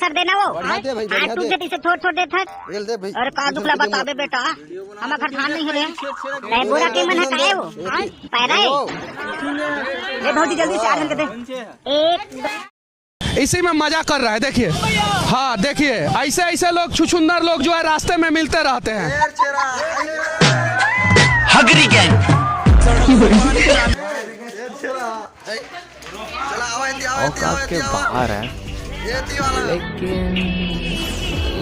Sir देना वो दे भाई, बढ़िया तू दे। दे इसे थोड़ थोड़ दे थक रेल दे भाई। और का दुखला बताबे बेटा हम घर धान नहीं है रे बोरा के मन है काहे वो पैरा है ये भौजी जल्दी से आ के दे एक इसी में मजा कर रहा है। देखिए, हाँ देखिए, ऐसे ऐसे लोग छुछुंदर लोग जो है रास्ते में मिलते रहते हैं। हगरी गैंग औकात के बाहर है, लेकिन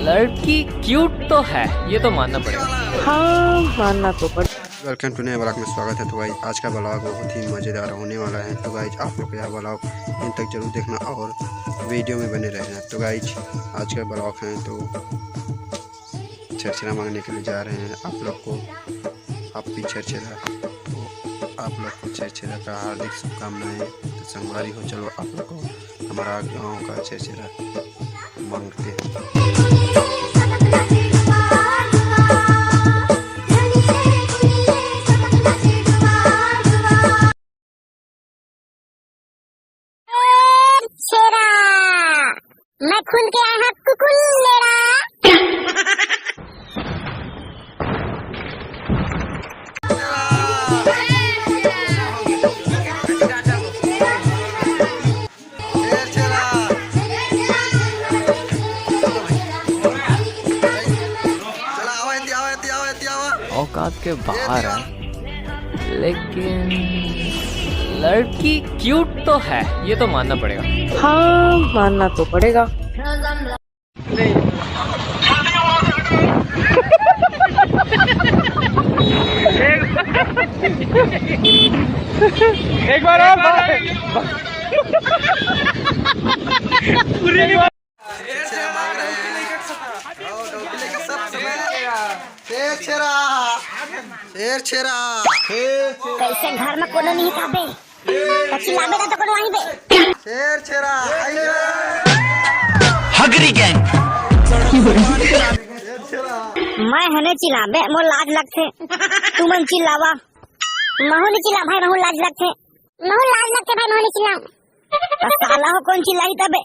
लड़की क्यूट तो है, ये तो मानना पड़ेगा। हाँ मानना तो पड़ेगा। वेलकम टू नए ब्लॉग में स्वागत है। तो भाई आज का ब्लॉग बहुत ही मज़ेदार होने वाला है। तो गाइज आप लोग यह ब्लॉग इन तक जरूर देखना और वीडियो में बने रहना। तो गाइज आज का ब्लॉग है तो छरछरा मांगने के लिए जा रहे हैं। आप लोग को आप भी छरछरा, तो आप लोग को छरछरा का हार्दिक शुभकामनाएं। तो संगवारी हो, चलो आप लोग को हमारा गाँव का छरछरा मांगते हैं। शेरा मैं खुल के आया हूँ कुकुल लेरा औकात के बाहर है, लेकिन लड़की क्यूट तो है, ये तो मानना पड़ेगा। हाँ मानना तो पड़ेगा। एक बार और शेर छेरा कैसे घर में कोनो नहीं खाबे चिल्लाबे ना तो कोनो वहीं बे शेर छेरा हगरी गैंग मैं हने चिल्लाबे मोर लाज लगथे तू मन चिल्लावा महू नहीं चिल्ला भाई महू लाज लगथे भाई महू नहीं चिल्ला साला हो कौन चिल्लाई तबे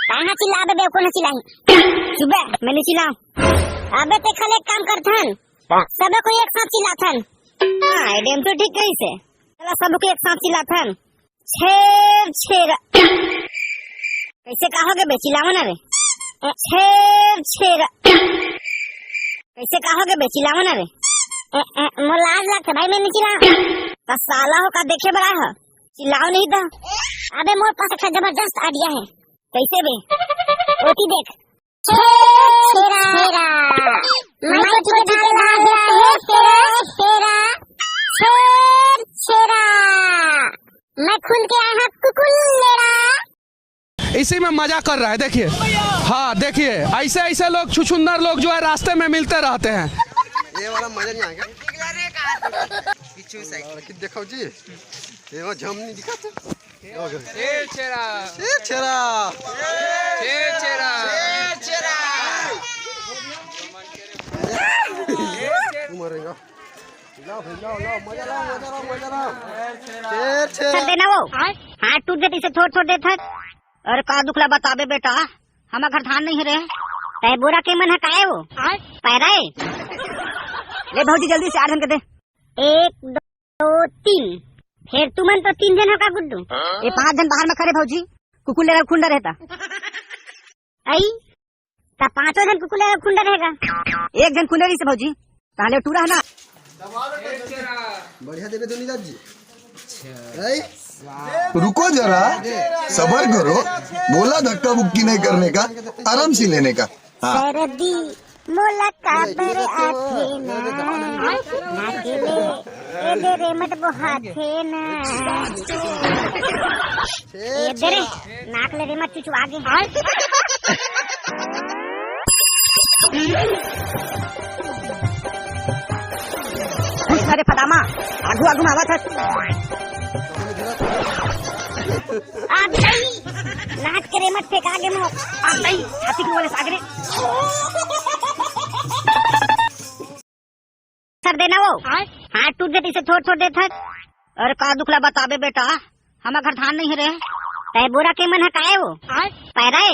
कहां चिल्लाबे बे कौन चिल्लाई सुबह मैंने चिल्लाऊं अबे ते खले एक काम करथन सबे को एक साथ चिल्लाथन हां एडम तो ठीक कैसे चला सबको एक साथ चिल्लाथन छेर छेरा कैसे कहोगे बे चिल्लाओ ना रे छेर छेरा कैसे कहोगे बे चिल्लाओ ना रे मोर लाज लगता भाई मैं नहीं चिल्लाऊं साला हो का देखे बड़ा है चिल्लाओ नहीं था अबे मोर पास एक जबरदस्त आइडिया है कैसे बे ओती देख छेरा मैं तुझे डाल रहा है छेरा छेरा मैं खुल के आया हूँ कुकुल लेरा इसी में मजा कर रहा है। देखिए, हाँ देखिए, ऐसे ऐसे लोग छुछुंदर लोग जो है रास्ते में मिलते रहते हैं। ये वाला मजा नहीं आएगा पीछे साइकिल देखो जी ये वो झम नहीं दिखा शेर छेरा, शेर छेरा शेर छेरा, मरेगा लाओ मजा लाओ शेर छेरा सर देना वो हाँ टूट दे इसे थोड़ थोड़ दे थक और का दुखला बताबे बेटा हम घर धान नहीं है रे तय बोरा के मन है काहे वो पैरा है ले भौजी जल्दी से 8 जन के दे 1 2 3 फिर तुमन तो 3 जन है का गुड्डू ये 5 जन बाहर में खड़े भौजी कुकुल लेगा खुंडा रहता आई ता 5 जन कुकुल लेगा खुंडा रहेगा एक जन खुंडा से भौजी पहले टूरा है ना बढ़िया देवे तो निदाज जी रुको जरा, सबर करो। बोला धक्का बुक्की नहीं करने का, आराम से लेने का। हाँ। सरदी मोला काबर आथे ना नाकेले ए दे रे मत बहाथे ना ए दे रे नाक ले रे मत चुचु आगे खुश करे फटामा आगू आगू आवा था आ गई नाक करे मत फेंक आगे मो आ गई हाथी के वाले सागरे सर देना वो हाँ टूट दे इसे थोड़ थोड़ दे थक और का दुखला बताबे बेटा हम घर धान नहीं है रे तय बोरा के मन है काहे वो पैरा है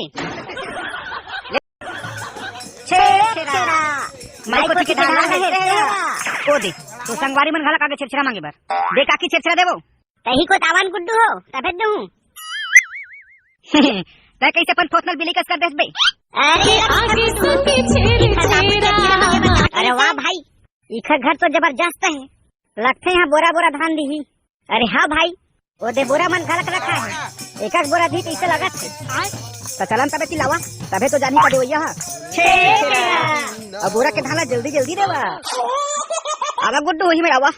छेरा माई को टिके धाला है छेरा ओ दे तो संगवारी मन घला कागे छेरा मांगे बर दे काकी छेरा देबो तही को तावान गुड्डू हो तबे दहू तै कैसे अपन फोसनल बिली कस कर देस बे अरे आगे सुके छेरा अरे वाह भाई इखर घर तो जबरदस्त है लगते यहाँ बोरा बोरा धान दी। अरे हाँ भाई वो दे बोरा मन घलक रखा है एक बोरा धी इसे लगत है तो चलन तबे चिल्लावा तबे तो जानी का देवैया अब बोरा के धाला जल्दी जल्दी देवा आवा गुड्डू वही में आवा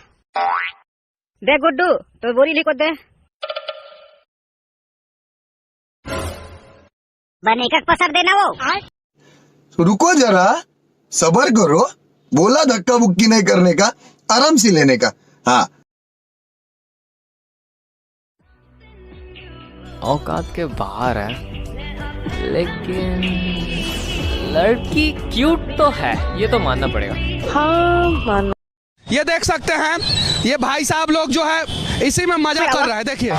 दे गुड्डू तो बोरी लिखो दे बने का पसर देना वो रुको जरा सबर करो बोला धक्का बुक्की नहीं करने का आराम से लेने का हाँ औकात के बाहर है लेकिन लड़की क्यूट तो है, ये तो मानना पड़ेगा। हाँ मानना। ये देख सकते हैं ये भाई साहब लोग जो है इसी में मजा कर रहा है। देखिए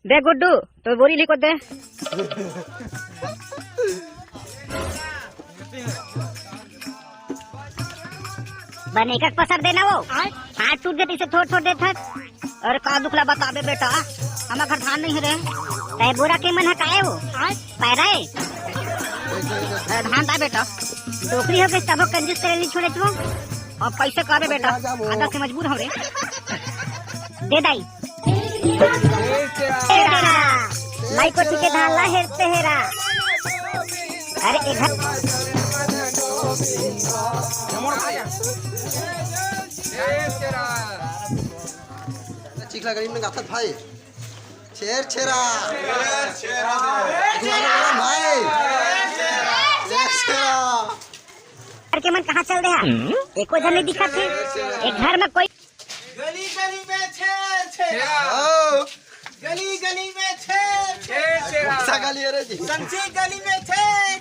दे गुड्डू तो बोरी लिखो दे बने का पसर देना वो हाथ टूट गए इसे थोड़ थोड़ दे था और का दुखला बताबे बेटा हमारा घर धान नहीं रहे तय बोरा के मन हकाए वो पैरा धान था बेटा टोकरी हो गई सब कंजूस करे नहीं छोड़े तुम अब कैसे करे बेटा आधा से मजबूर हो रे दे दाई लाई को ठीक धान ला हेरते हेरा अरे एक चिखला गरीब में गाथत भाई शेर छेरा भाई के मन कहाँ चल रहा एको जन नहीं दिखा थे एक घर में कोई गली गली में छेर छेरा गली गली में छेर छेरा सा गली है रे जी संची गली में छेर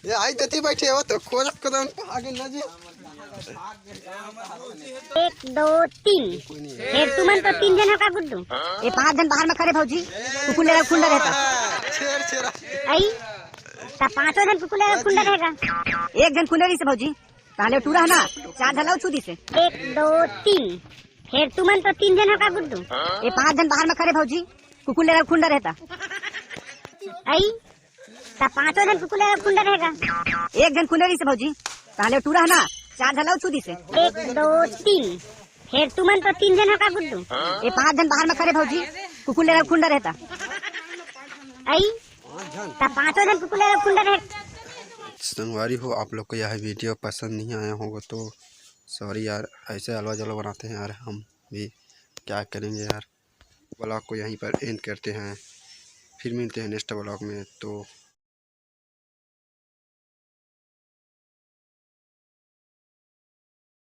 ये आई देती बैठे हो तो खोज कदम आगे न जी 1 2 3 फिर तुमन तो 3 जन का गुड्डू ये 5 जन बाहर में खड़े भौजी कुकुले का खुंडा रहता छेर छेरा आई ता 5 जन कुकुले का खुंडा रहेगा एक जन खुंडरी से भौजी ताले टूरा है ना 4 ढलाओ छुदी से 1 2 3 फिर तुमन तो 3 जन का गुड्डू ये 5 जन बाहर में खड़े भौजी कुकुले का खुंडा रहता आई ता 5 जन कुकुले का खुंडा रहेगा एक जन खुंडरी से भौजी ताले टूरा है ना 4 ढलाओ छुदी से 1 2 3 फिर तुमन तो 3 जन का गुड्डू ये 5 जन बाहर में खड़े भौजी कुकुले का खुंडा रहता आई ता 5 जन कुकुले का खुंडा रहेगा। संगवारी हो आप लोग को यह वीडियो पसंद नहीं आया होगा तो सॉरी यार, ऐसे हलवा जलवा बनाते हैं यार, हम भी क्या करेंगे यार। ब्लॉग को यहीं पर एंड करते हैं, फिर मिलते हैं नेक्स्ट ब्लॉग में। तो